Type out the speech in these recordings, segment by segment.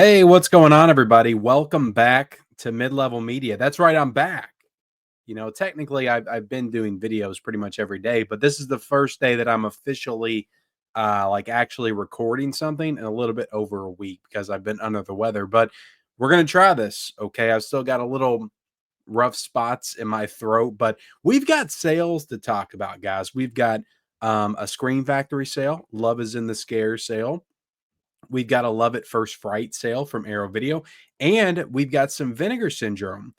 Hey, what's going on, everybody? Welcome back to Mid-Level Media. That's right, I'm back. Technically, I've been doing videos pretty much every day, but this is the first day that I'm officially, actually recording something in a little bit over a week because I've been under the weather. But we're gonna try this, okay? I've still got a little rough spots in my throat, but we've got sales to talk about, guys. We've got a Screen Factory sale. Love is in the Scare sale. We've got a Love at First Fright sale from Arrow Video, and we've got some Vinegar Syndrome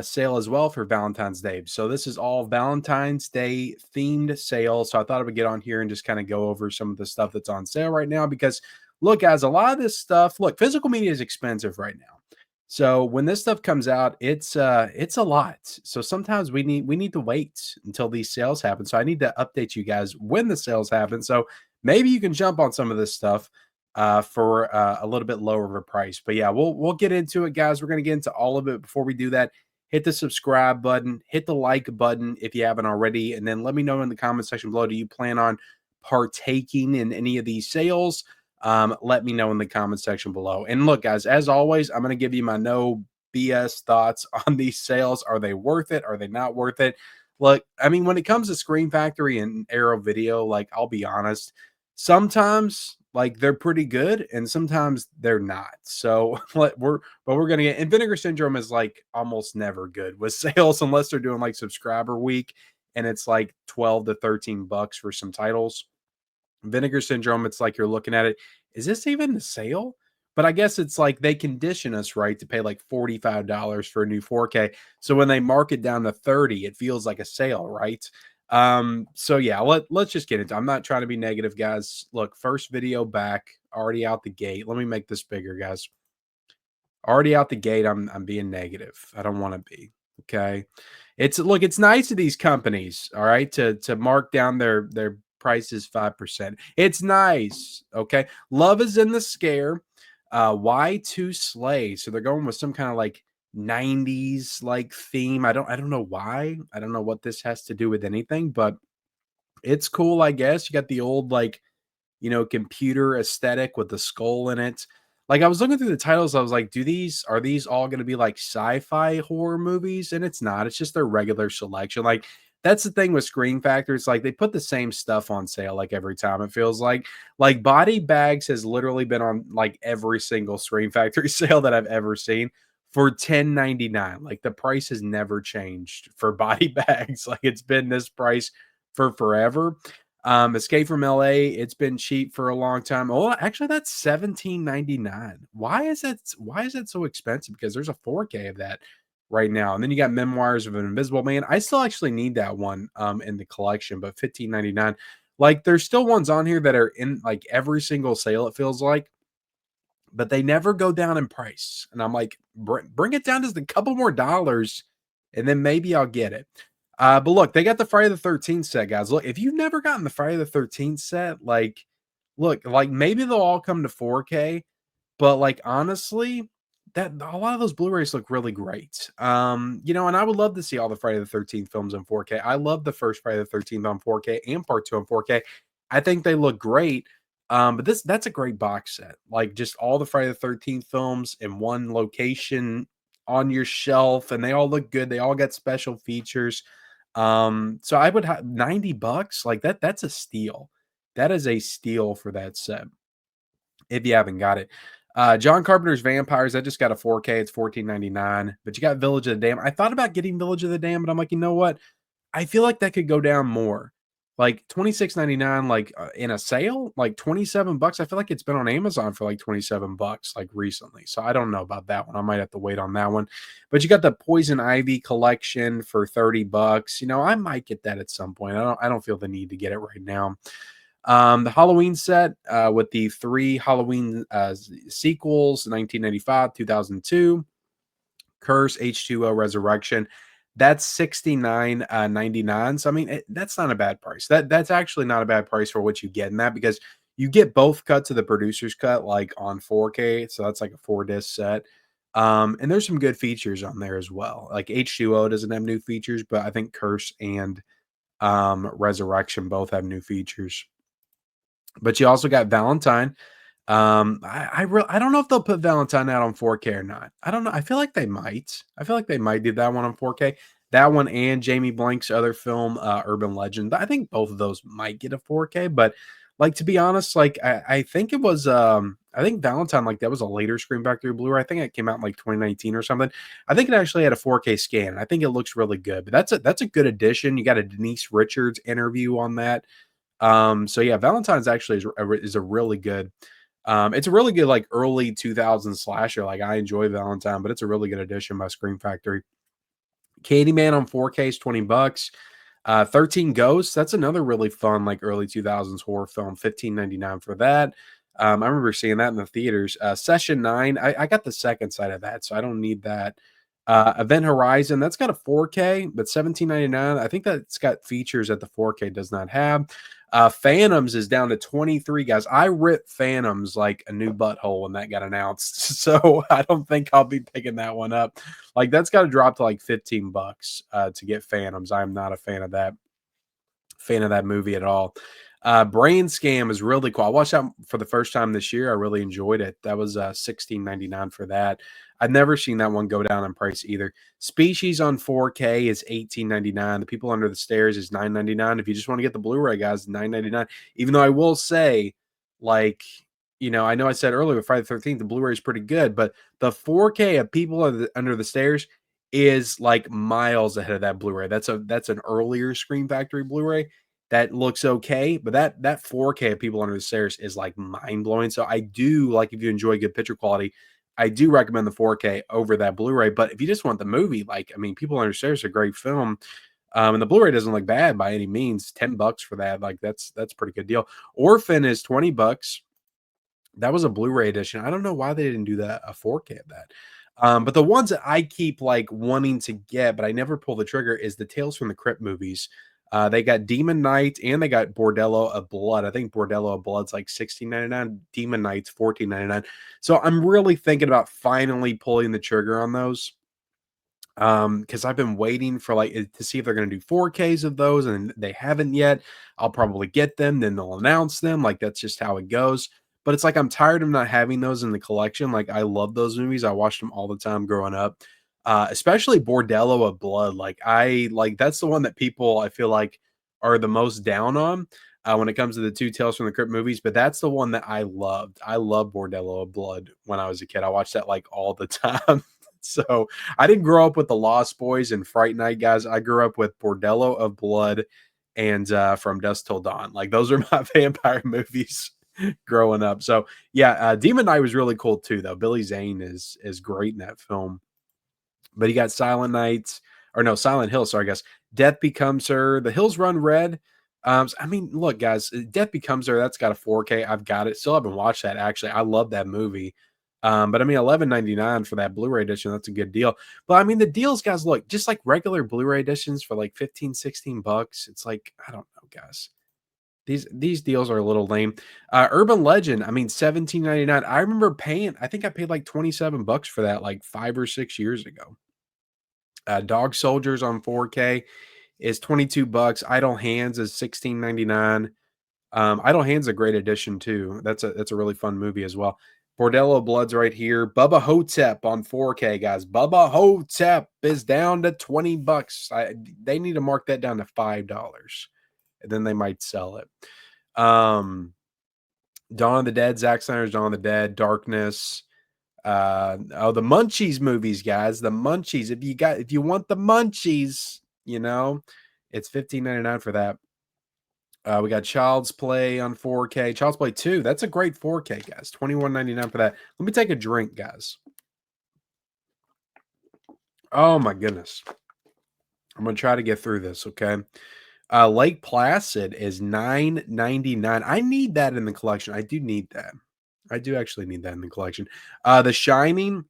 sale as well for Valentine's Day. So this is all Valentine's Day themed sale. So I thought I would get on here and just kind of go over some of the stuff that's on sale right now because look, guys, a lot of this stuff, look, physical media is expensive right now. So when this stuff comes out, it's a lot. So sometimes we need to wait until these sales happen. So I need to update you guys when the sales happen. So maybe you can jump on some of this stuff for a little bit lower of a price. But yeah, we'll get into it, guys. We're gonna get into all of it. Before we do that, hit the subscribe button, hit the like button if you haven't already, and then let me know in the comment section below. Do you plan on partaking in any of these sales? Let me know in the comment section below. And look, guys, as always, I'm gonna give you my no BS thoughts on these sales. Are they worth it? Are they not worth it? Look, I mean, when it comes to Screen Factory and Arrow Video, like I'll be honest, sometimes like they're pretty good and sometimes they're not. So we're gonna get, and Vinegar Syndrome is like almost never good with sales unless they're doing like subscriber week and it's like 12 to 13 bucks for some titles. Vinegar Syndrome, it's like you're looking at it, is this even a sale? But I guess it's like they condition us, right, to pay like $45 for a new 4K. So when they mark it down to 30, it feels like a sale, right? So yeah, let's just get into it. I'm not trying to be negative, guys. Look, first video back, already out the gate. Let me make this bigger, guys. Already out the gate, I'm being negative. I don't want to be. Okay. It's nice of these companies, all right, to mark down their prices 5%. It's nice. Okay. Love is in the Scare. Y2 Slay. So they're going with some kind of like 90s like theme. I don't know why. I don't know what this has to do with anything, but it's cool, I guess. You got the old like, computer aesthetic with the skull in it. Like I was looking through the titles, I was like, are these all going to be like sci-fi horror movies? And it's not. It's just their regular selection. Like that's the thing with Screen Factor. It's like they put the same stuff on sale like every time. It feels like Body Bags has literally been on like every single Screen Factory sale that I've ever seen for 10.99. Like the price has never changed for Body Bags. Like it's been this price for forever. Escape from LA, it's been cheap for a long time. Oh, actually, that's 17.99. Why is that so expensive? Because there's a 4K of that right now. And then you got Memoirs of an Invisible Man. I still actually need that one in the collection, but 15.99. Like there's still ones on here that are in like every single sale, it feels like, but they never go down in price. And I'm like, bring it down just a couple more dollars, and then maybe I'll get it. But look, they got the Friday the 13th set, guys. Look, if you've never gotten the Friday the 13th set, like, look, like maybe they'll all come to 4K, but like honestly, that a lot of those Blu-rays look really great. And I would love to see all the Friday the 13th films in 4K. I love the first Friday the 13th on 4K and part two on 4K. I think they look great. But that's a great box set. Like just all the Friday the 13th films in one location on your shelf, and they all look good. They all got special features. So I would have $90 like that's a steal. That is a steal for that set if you haven't got it. John Carpenter's Vampires, I just got a 4K. It's 14.99. But you got Village of the Damned. I thought about getting Village of the Damned, but I'm like, you know what? I feel like that could go down more. Like 26.99, like in a sale, like 27 bucks. I feel like it's been on Amazon for like 27 bucks like recently. So I don't know about that one. I might have to wait on that one. But you got the Poison Ivy collection for 30 bucks. I might get that at some point. I don't feel the need to get it right now. The Halloween set with the three Halloween sequels, 1995, 2002, Curse, H2O, Resurrection. That's 69.99. So I mean, that's not a bad price. That's actually not a bad price for what you get in that, because you get both cuts of the producer's cut like on 4K. So that's like a 4 disc set. And there's some good features on there as well. Like H2O doesn't have new features, but I think Curse and Resurrection both have new features. But you also got Valentine. I don't know if they'll put Valentine out on 4K or not. I don't know. I feel like they might. I feel like they might do that one on 4K. That one and Jamie Blank's other film, Urban Legend. I think both of those might get a 4K, but like to be honest, like I think it was I think Valentine, like that was a later Screen Factory Blu-ray. I think it came out in like 2019 or something. I think it actually had a 4K scan. I think it looks really good. But that's a good addition. You got a Denise Richards interview on that. So yeah, Valentine's actually is a really good it's a really good like early 2000s slasher. Like I enjoy Valentine, but it's a really good addition by Scream Factory. Candyman on 4K is 20 bucks. 13 Ghosts, that's another really fun like early 2000s horror film, 15.99 for that. I remember seeing that in the theaters. Session 9, I got the second side of that, so I don't need that. Event Horizon, that's got a 4K, but 17.99. I think that's got features that the 4K does not have. Phantoms is down to 23, guys. I ripped Phantoms like a new butthole when that got announced. So I don't think I'll be picking that one up. Like that's got to drop to like 15 bucks to get Phantoms. I'm not a fan of that movie at all. Brain Scam is really cool. I watched that for the first time this year. I really enjoyed it. That was 16.99 for that. I've never seen that one go down in price either. Species on 4K is 18.99. The People Under the Stairs is 9.99. If you just want to get the Blu-ray, guys, 9.99. Even though I will say, like, I know I said earlier with Friday the 13th, the Blu-ray is pretty good, but the 4K of Under the Stairs is like miles ahead of that Blu-ray. That's an earlier Scream Factory Blu-ray that looks okay, but that 4K of People Under the Stairs is like mind blowing. So I do like if you enjoy good picture quality, I do recommend the 4K over that Blu-ray. But if you just want the movie, like I mean, People Under the Stairs is a great film. And the Blu-ray doesn't look bad by any means. 10 bucks for that, like that's a pretty good deal. Orphan is 20 bucks. That was a Blu-ray edition. I don't know why they didn't do that a 4K of that. But the ones that I keep like wanting to get, but I never pull the trigger, is the Tales from the Crypt movies. They got Demon Knight and they got Bordello of Blood. I think Bordello of Blood's like 16.99. Demon Knight's 14.99. So I'm really thinking about finally pulling the trigger on those. Because I've been waiting for like to see if they're going to do 4Ks of those, and they haven't yet. I'll probably get them, then they'll announce them. Like that's just how it goes. But it's like I'm tired of not having those in the collection. Like I love those movies. I watched them all the time growing up. Especially Bordello of Blood. Like that's the one that people I feel like are the most down on when it comes to the two Tales from the Crypt movies. But that's the one that I loved. I loved Bordello of Blood when I was a kid. I watched that like all the time. So I didn't grow up with the Lost Boys and Fright Night, guys. I grew up with Bordello of Blood and From Dusk Till Dawn. Like those are my vampire movies growing up. So yeah, Demon Knight was really cool too, though. Billy Zane is great in that film. But you got Silent Nights, or no, Silent Hill. Sorry, guys. Death Becomes Her. The Hills Run Red. I mean, look, guys, Death Becomes Her. That's got a 4K. I've got it. Still haven't watched that. Actually, I love that movie. But I mean, 11.99 for that Blu-ray edition. That's a good deal. But I mean, the deals, guys. Look, just like regular Blu-ray editions for like 15, 16 bucks. It's like I don't know, guys. These deals are a little lame. Urban Legend, I mean, 17.99. I remember paying. I think I paid like 27 bucks for that like 5 or 6 years ago. Dog Soldiers on 4K is 22 bucks. Idle Hands is 16.99. Idle Hands is a great addition too. That's a really fun movie as well. Bordello Blood's right here. Bubba Hotep on 4K, guys. Bubba Hotep is down to 20 bucks. They need to mark that down to $5, and then they might sell it. Dawn of the Dead, Zack Snyder's Dawn of the Dead, Darkness. The Munchies movies, guys. The Munchies. If you want the Munchies, it's 15.99 for that. We got Child's Play on 4K. Child's Play 2. That's a great 4K, guys. 21.99 for that. Let me take a drink, guys. Oh my goodness. I'm gonna try to get through this, okay? Lake Placid is $9.99. I need that in the collection. I do need that. I do actually need that in the collection. The Shining,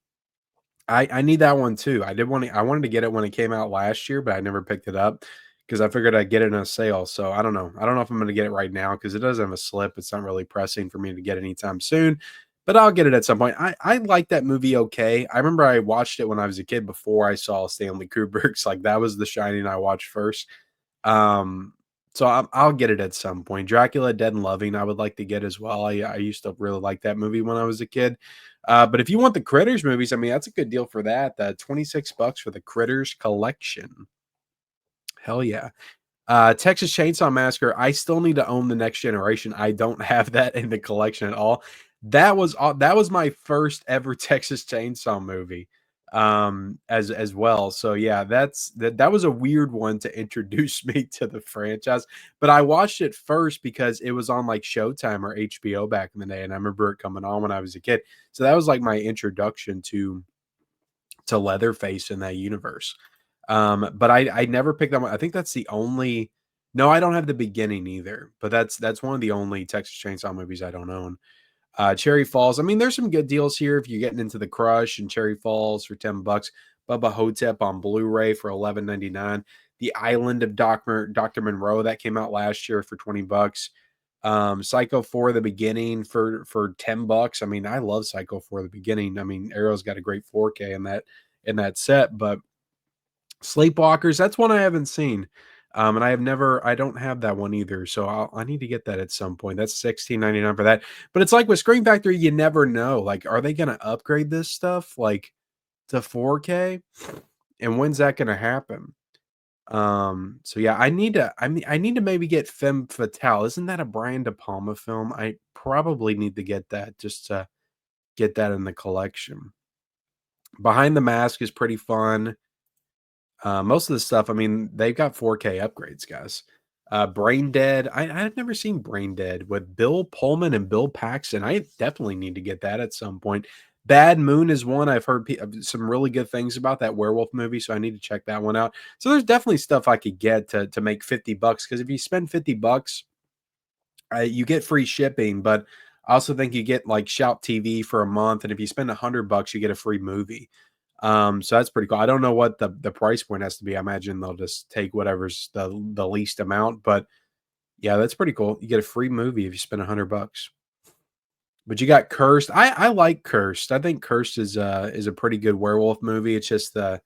I need that one too. I wanted to get it when it came out last year, but I never picked it up because I figured I'd get it in a sale. So I don't know. I don't know if I'm going to get it right now because it doesn't have a slip. It's not really pressing for me to get it anytime soon, but I'll get it at some point. I like that movie okay. I remember I watched it when I was a kid before I saw Stanley Kubrick's. Like that was The Shining I watched first. So I'll get it at some point. Dracula Dead and Loving, I would like to get as well. I used to really like that movie when I was a kid. But if you want the Critters movies, I mean, that's a good deal for that. 26 bucks for the Critters collection. Hell yeah. Texas Chainsaw Massacre, I still need to own the Next Generation. I don't have that in the collection at all. That was my first ever Texas Chainsaw movie, as well. So yeah, that was a weird one to introduce me to the franchise. But I watched it first because it was on like Showtime or HBO back in the day, and I remember it coming on when I was a kid. So that was like my introduction to Leatherface in that universe. But I never picked that one. I think that's the only. No, I don't have the beginning either. But that's one of the only Texas Chainsaw movies I don't own. Cherry Falls. I mean, there's some good deals here if you're getting into the Crush and Cherry Falls for 10 bucks. Bubba Hotep on Blu-ray for 11.99. The Island of Dr. Monroe that came out last year for 20 bucks. Psycho 4 the beginning for 10 bucks. I mean, I love Psycho 4 the beginning. I mean, Arrow's got a great 4K in that set, but Sleepwalkers, that's one I haven't seen. And I don't have that one either. So I need to get that at some point. That's 16.99 for that. But it's like with Screen Factory, you never know. Like, are they going to upgrade this stuff like to 4K? And when's that going to happen? So yeah, I need to maybe get Femme Fatale. Isn't that a Brian De Palma film? I probably need to get that just to get that in the collection. Behind the Mask is pretty fun. Most of the stuff, I mean, they've got 4K upgrades, guys. Brain Dead. I've never seen Brain Dead with Bill Pullman and Bill Paxton. I definitely need to get that at some point. Bad Moon is one I've heard some really good things about that werewolf movie, so I need to check that one out. So there's definitely stuff I could get to make 50 bucks because if you spend 50 bucks, you get free shipping, but I also think you get like Shout TV for a month, and if you spend 100 bucks, you get a free movie. So that's pretty cool. I don't know what the price point has to be. I imagine they'll just take whatever's the least amount, but yeah, that's pretty cool. You get a free movie if you spend 100 bucks. But you got Cursed. I like Cursed. I think Cursed is a pretty good werewolf movie. It's just the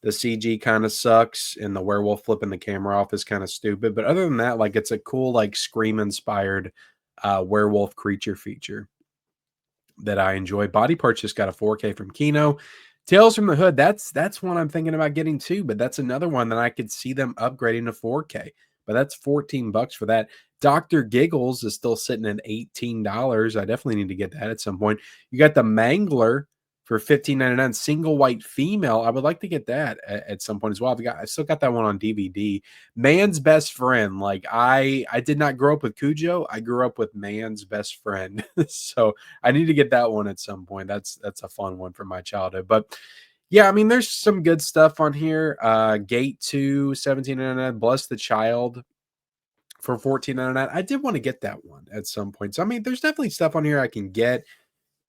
CG kind of sucks, and the werewolf flipping the camera off is kind of stupid. But other than that, like it's a cool like Scream inspired werewolf creature feature that I enjoy. Body Parts just got a 4K from Kino. Tales from the Hood, that's one I'm thinking about getting too, but that's another one that I could see them upgrading to 4K. But that's 14 bucks for that. Dr. Giggles is still sitting at $18. I definitely need to get that at some point. You got the Mangler for 15.99, single white female. I would like to get that at some point as well. I still got that one on DVD. Man's Best Friend. Like I did not grow up with Cujo. I grew up with Man's Best Friend. So I need to get that one at some point. That's a fun one from my childhood. But yeah, I mean, there's some good stuff on here. Gate 2, 17.99. Bless the Child for 14.99. I did want to get that one at some point. So I mean, there's definitely stuff on here I can get.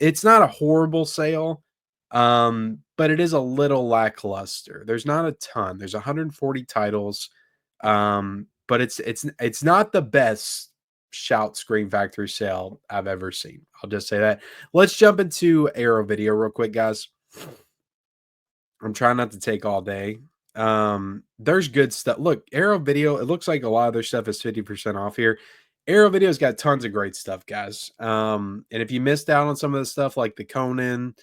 It's not a horrible sale, but it is a little lackluster. There's not a ton. There's 140 titles, but it's not the best Shout Screen Factory sale I've ever seen. I'll just say that. Let's jump into Arrow Video real quick, guys. I'm trying not to take all day. There's good stuff. Look, Arrow Video, it looks like a lot of their stuff is 50% off here. Arrow Video's got tons of great stuff, guys. And if you missed out on some of the stuff like the Conans,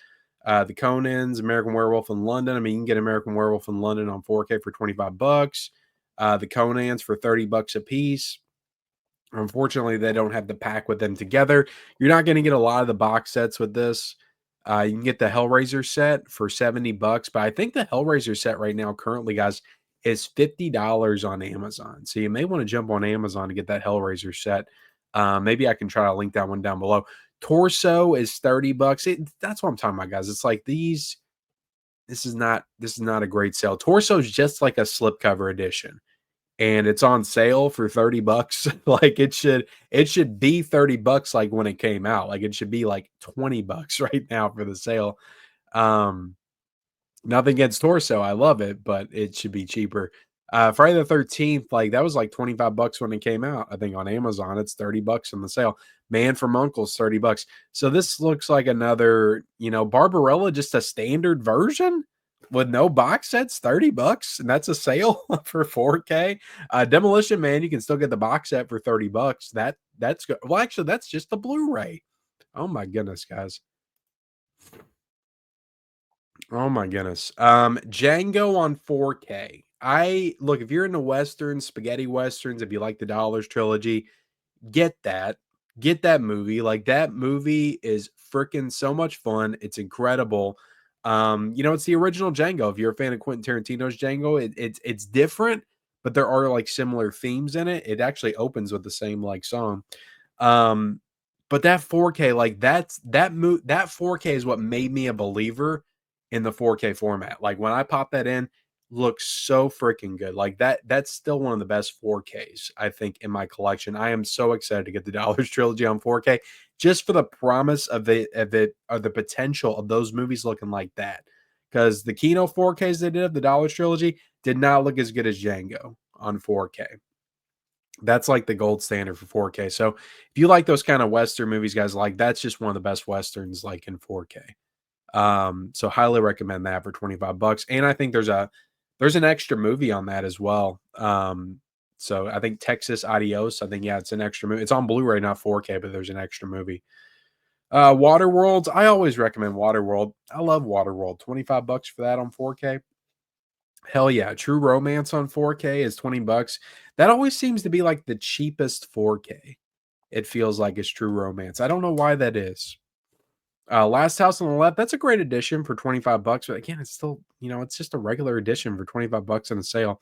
American Werewolf in London, I mean, you can get American Werewolf in London on 4K for 25 bucks. The Conans for 30 bucks a piece. Unfortunately, they don't have the pack with them together. You're not going to get a lot of the box sets with this. You can get the Hellraiser set for 70 bucks, but I think the Hellraiser set right now currently, guys, is $50 on Amazon. So you may want to jump on Amazon to get that Hellraiser set. Maybe I can try to link that one down below. Torso is 30 bucks. That's what I'm talking about, guys. It's like these. This is not a great sale. Torso is just like a slipcover edition, and it's on sale for 30 bucks. Like it should be 30 bucks like when it came out. Like it should be like 20 bucks right now for the sale. Nothing against Torso. I love it, but it should be cheaper. Friday the 13th, like that was like 25 bucks when it came out. I think on Amazon it's 30 bucks on the sale. Man from Uncle's 30 bucks. So this looks like another, Barbarella, just a standard version. with no box sets, 30 bucks, and that's a sale for 4K. Demolition Man, you can still get the box set for 30 bucks. That's good. Well, actually, that's just the Blu-ray. Oh my goodness, guys. Oh my goodness. Django on 4K. I look, if you're into westerns, spaghetti westerns, if you like the Dollars trilogy, get that. Get that movie. Like that movie is freaking so much fun. It's incredible. It's the original Django. If you're a fan of Quentin Tarantino's Django, it's different, but there are like similar themes in it. It actually opens with the same like song. Um, but that 4K, like that 4K is what made me a believer in the 4K format. Like when I pop that in, looks so freaking good. Like that's still one of the best 4Ks I think in my collection. I am so excited to get the Dollars trilogy on 4K just for the promise of the potential of those movies looking like that. Because the Kino 4Ks they did of the Dollars trilogy did not look as good as Django on 4K. That's like the gold standard for 4K. So if you like those kind of Western movies, guys, like that's just one of the best Westerns like in 4K. So highly recommend that for 25 bucks. And I think there's an extra movie on that as well. So I think Texas Adios, I think, yeah, it's an extra movie. It's on Blu-ray, not 4K, but there's an extra movie. Waterworld, I always recommend Waterworld. I love Waterworld. 25 bucks for that on 4K. Hell yeah. True Romance on 4K is 20 bucks. That always seems to be like the cheapest 4K. It feels like it's True Romance. I don't know why that is. Last House on the Left, that's a great edition for 25 bucks. But again, it's still, it's just a regular edition for 25 bucks in a sale.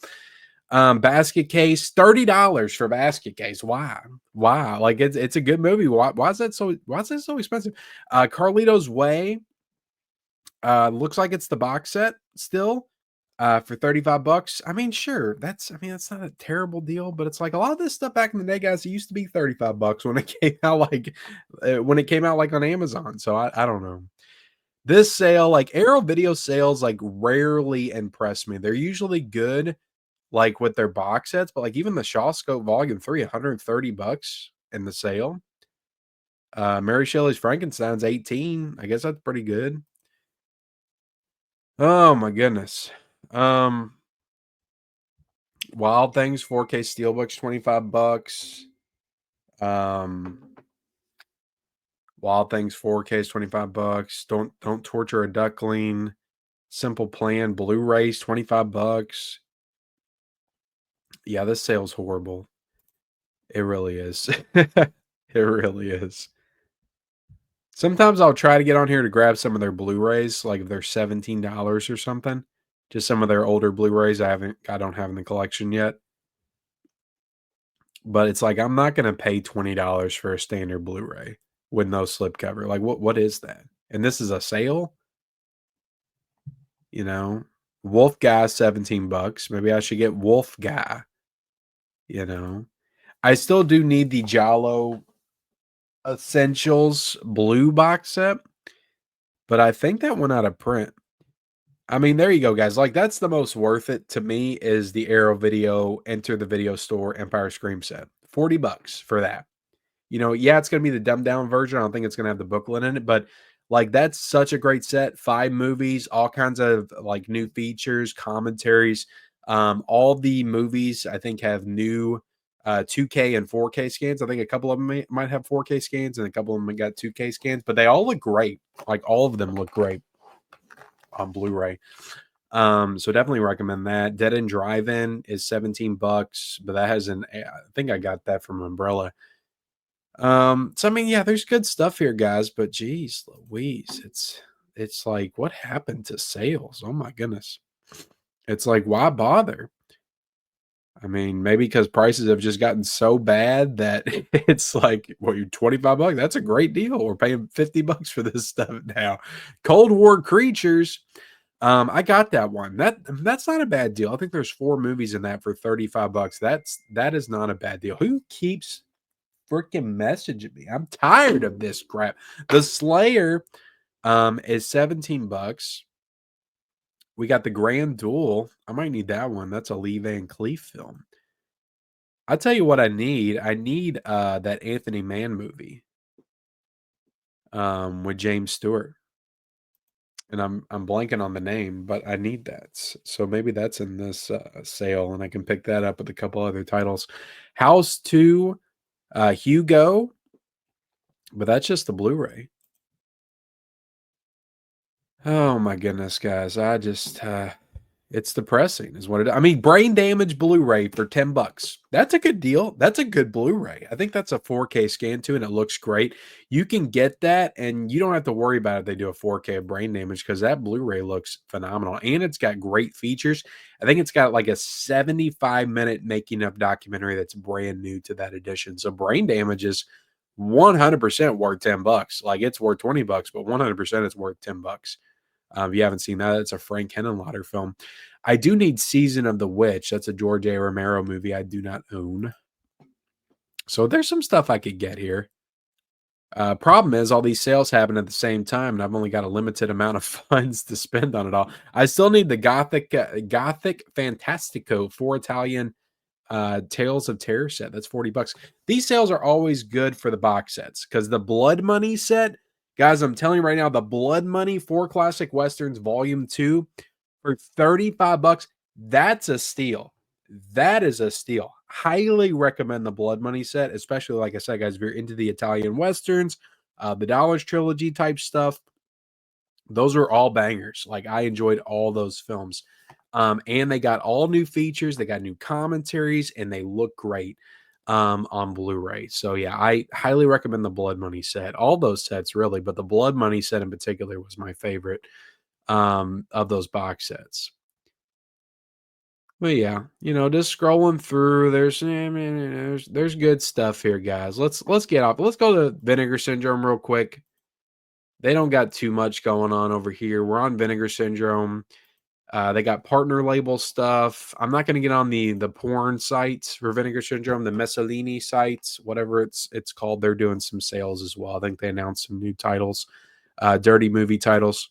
Basket Case, $30 for Basket Case. Why? Why? Like it's a good movie. Why is that so expensive? Carlito's Way. Looks like it's the box set still. For 35 bucks. I mean, sure, that's not a terrible deal, but it's like a lot of this stuff back in the day, guys, it used to be 35 bucks when it came out when it came out like on Amazon. So I don't know. This sale, like Arrow Video sales, like rarely impress me. They're usually good, like with their box sets, but like even the Shaw Scope Volume 3, 130 bucks in the sale. Mary Shelley's Frankenstein's 18. I guess that's pretty good. Oh my goodness. Um, Wild Things 4K Steelbooks, 25 bucks. Um, Wild Things 4K is 25 bucks. Don't Torture a Duckling. Simple Plan Blu-rays 25 bucks. Yeah, this sale's horrible. It really is. It really is. Sometimes I'll try to get on here to grab some of their Blu-rays, like if they're $17 or something. Just some of their older Blu-rays I don't have in the collection yet. But it's like I'm not gonna pay $20 for a standard Blu-ray with no slipcover. Like what is that? And this is a sale, you know? Wolf Guy 17 bucks. Maybe I should get Wolf Guy, you know. I still do need the Jalo Essentials blue box set, but I think that went out of print. I mean, there you go, guys. Like that's the most worth it to me is the Arrow Video Enter the Video Store Empire Scream set. 40 bucks for that. Yeah, it's gonna be the dumbed down version. I don't think it's gonna have the booklet in it, but like that's such a great set. 5 movies, all kinds of like new features, commentaries. All the movies I think have new 2K and 4K scans. I think a couple of them might have 4K scans, and a couple of them got 2K scans, but they all look great. Like all of them look great on Blu-ray. So definitely recommend that. Dead End Drive-In is 17 bucks, but I think I got that from Umbrella. So I mean, yeah, there's good stuff here, guys, but geez, Louise, it's like what happened to sales? Oh my goodness. It's like, why bother? I mean, maybe because prices have just gotten so bad that it's like, well, you're 25 bucks. That's a great deal. We're paying 50 bucks for this stuff now. Cold War Creatures. I got that one. That's not a bad deal. I think there's 4 movies in that for 35 bucks. That is not a bad deal. Who keeps freaking messaging me? I'm tired of this crap. The Slayer is 17 bucks. We got the Grand Duel. I might need that one. That's a Lee Van Cleef film. I'll tell you what I need. I need that Anthony Mann movie with James Stewart. and I'm blanking on the name, but I need that. So maybe that's in this sale, and I can pick that up with a couple other titles. House 2, Hugo, but that's just the Blu-ray. Oh my goodness, guys. I just it's depressing is what it I mean, Brain Damage Blu-ray for $10. That's a good deal. That's a good Blu-ray. I think that's a 4K scan too, and it looks great. You can get that and you don't have to worry about if they do a 4K of Brain Damage because that Blu-ray looks phenomenal and it's got great features. I think it's got like a 75-minute making of documentary that's brand new to that edition. So Brain Damage is 100% worth $10. Like it's worth $20, but 100% it's worth $10. If you haven't seen that, it's a Frank Henenlotter film. I do need Season of the Witch. That's a George A. Romero movie I do not own. So there's some stuff I could get here. Problem is, all these sales happen at the same time, and I've only got a limited amount of funds to spend on it all. I still need the Gothic Fantastico 4 Italian Tales of Terror set. That's $40. These sales are always good for the box sets because the Blood Money set, guys, I'm telling you right now, the Blood Money 4 Classic Westerns Volume 2 for $35, that's a steal. That is a steal. Highly recommend the Blood Money set, especially like I said, guys, if you're into the Italian Westerns, the Dollars Trilogy type stuff. Those are all bangers. Like I enjoyed all those films. And they got all new features, they got new commentaries, and they look great on Blu-ray. So yeah, I highly recommend the Blood Money set. All those sets really, but the Blood Money set in particular was my favorite of those box sets. But yeah, just scrolling through, there's good stuff here, guys. Let's get off. Let's go to Vinegar Syndrome real quick. They don't got too much going on over here. We're on Vinegar Syndrome. They got partner label stuff. I'm not going to get on the porn sites for Vinegar Syndrome, the Mussolini sites, whatever it's called. They're doing some sales as well. I think they announced some new titles, dirty movie titles.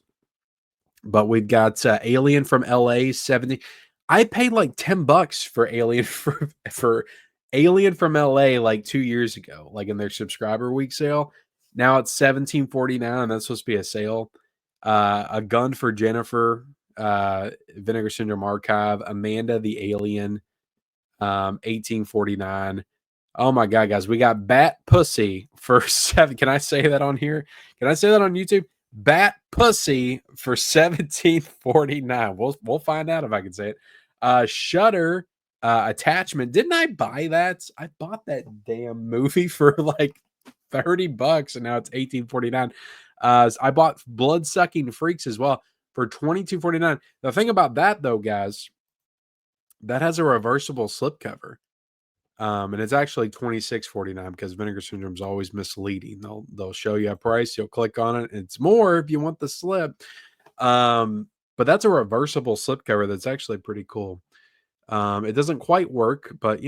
But we've got Alien from LA 70. I paid like $10 for Alien for Alien from LA like 2 years ago, like in their subscriber week sale. Now it's $17.49, and that's supposed to be a sale. A Gun for Jennifer, Vinegar Syndrome Archive, Amanda the Alien, 1849. Oh my god, guys, we got Bat Pussy for 7. Can I say that on here? Can I say that on YouTube? Bat Pussy for 17.49. We'll find out if I can say it. Shutter Attachment. Didn't I buy that? I bought that damn movie for like $30 and now it's 18.49. I bought Blood Sucking Freaks as well for 22.49. The thing about that though, guys, that has a reversible slipcover. And it's actually 26.49 because Vinegar Syndrome is always misleading. They'll show you a price, you'll click on it, and it's more if you want the slip. But that's a reversible slipcover that's actually pretty cool. It doesn't quite work, but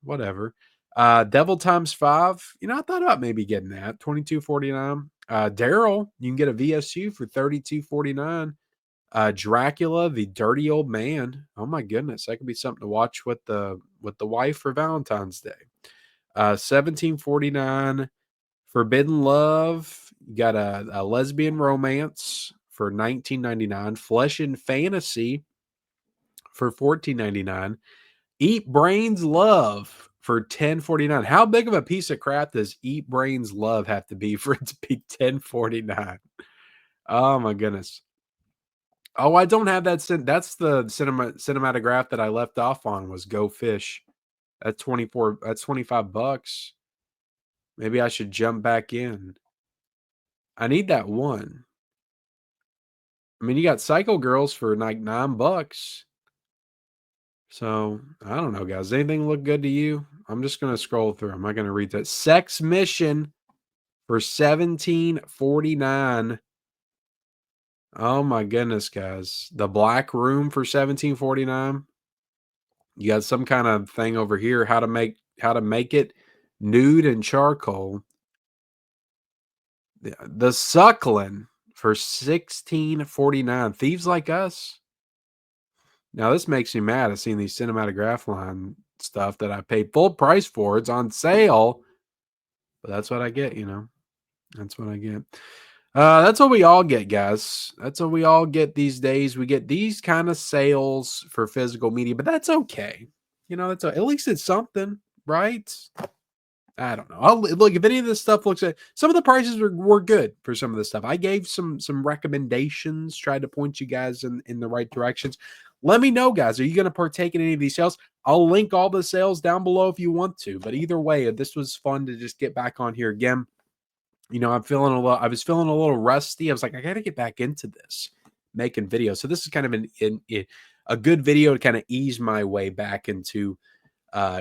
whatever. Devil Times 5. I thought about maybe getting that. 22.49. Daryl, you can get a VSU for 32.49. Dracula, the Dirty Old Man. Oh my goodness, that could be something to watch with the wife for Valentine's Day. 17.49. Forbidden Love. You got a lesbian romance for 19.99. Flesh and Fantasy for 14.99. Eat Brains Love for 10.49. How big of a piece of crap does Eat Brains Love have to be for it to be 10.49? Oh my goodness. Oh, I don't have that. That's the cinematograph that I left off on was Go Fish. That's 24. That's $25. Maybe I should jump back in. I need that one. I mean, you got Psycho Girls for like $9. So I don't know, guys. Anything look good to you? I'm just gonna scroll through. I'm not gonna read that. Sex Mission for 17.49. Oh my goodness, guys. The Black Room for 17.49. You got some kind of thing over here, how to make it nude and charcoal. The Suckling for 16.49. Thieves Like Us. Now this makes me mad. I've seen these cinematograph line stuff that I paid full price for. It's on sale. But that's what I get, That's what I get. That's what we all get, guys. That's what we all get these days. We get these kind of sales for physical media, but that's okay. At least it's something, right? I don't know. Look, if any of this stuff looks at some of the prices were good for some of this stuff. I gave some recommendations, tried to point you guys in the right directions. Let me know, guys. Are you going to partake in any of these sales? I'll link all the sales down below if you want to. But either way, this was fun to just get back on here again. I was feeling a little rusty. I was like, I got to get back into this, making videos. So this is kind of a good video to kind of ease my way back into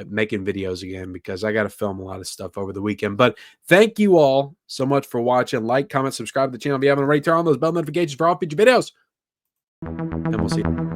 making videos again, because I got to film a lot of stuff over the weekend. But thank you all so much for watching. Like, comment, subscribe to the channel if you haven't already. Turn on those bell notifications for all future videos. And we'll see you.